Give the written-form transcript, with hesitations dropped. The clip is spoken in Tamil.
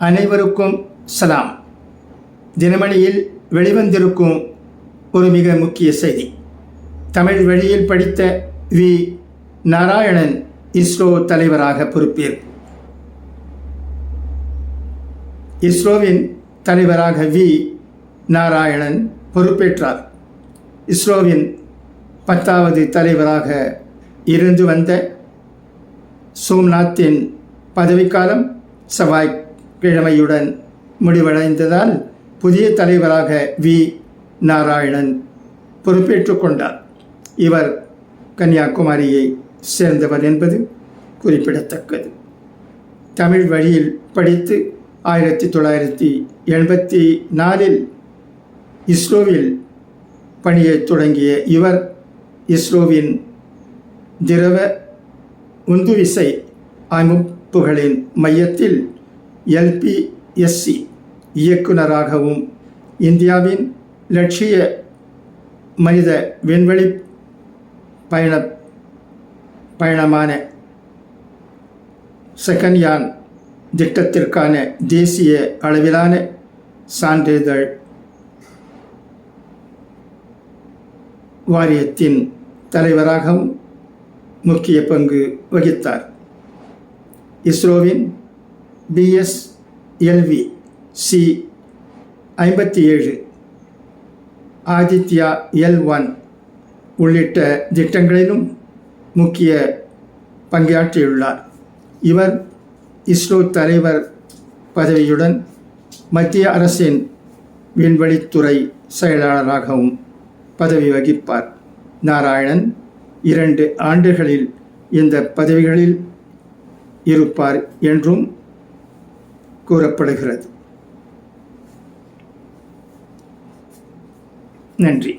அனைவருக்கும் சலாம். தினமணியில் வெளிவந்திருக்கும் ஒரு மிக முக்கிய செய்தி. தமிழ் வழியில் படித்த வி. நாராயணன் இஸ்ரோ தலைவராக பொறுப்பேற்பு. இஸ்ரோவின் தலைவராக வி. நாராயணன் பொறுப்பேற்றார். இஸ்ரோவின் 10வது தலைவராக இருந்து வந்த சோம்நாத்தின் பதவிக்காலம் செவ்வாய்க்கிழமையுடன் முடிவடைந்ததால் புதிய தலைவராக வி. நாராயணன் பொறுப்பேற்றுக் கொண்டார். இவர் கன்னியாகுமரியை சேர்ந்தவர் என்பது குறிப்பிடத்தக்கது. தமிழ் வழியில் படித்து 1984 இஸ்ரோவில் பணியை தொடங்கிய இவர் இஸ்ரோவின் திரவ உந்துவிசை அமைப்புகளின் மையத்தில் LPSC இயக்குநராகவும் இந்தியாவின் லட்சிய மனித விண்வெளி பயணமான செகண்ட்யான் திட்டத்திற்கான தேசிய அளவிலான சான்றிதழ் வாரியத்தின் தலைவராகவும் முக்கிய பங்கு வகித்தார். இஸ்ரோவின் BSLV C-57, ஆதித்யா L1 உள்ளிட்ட திட்டங்களிலும் முக்கிய பங்காற்றியுள்ளார். இவர் இஸ்ரோ தலைவர் பதவியுடன் மத்திய அரசின் விண்வெளித்துறை செயலாளராகவும் பதவி வகிப்பார். நாராயணன் 2 ஆண்டுகளில் இந்த பதவிகளில் இருப்பார் என்றும் கூறப்படுகிறது. நன்றி.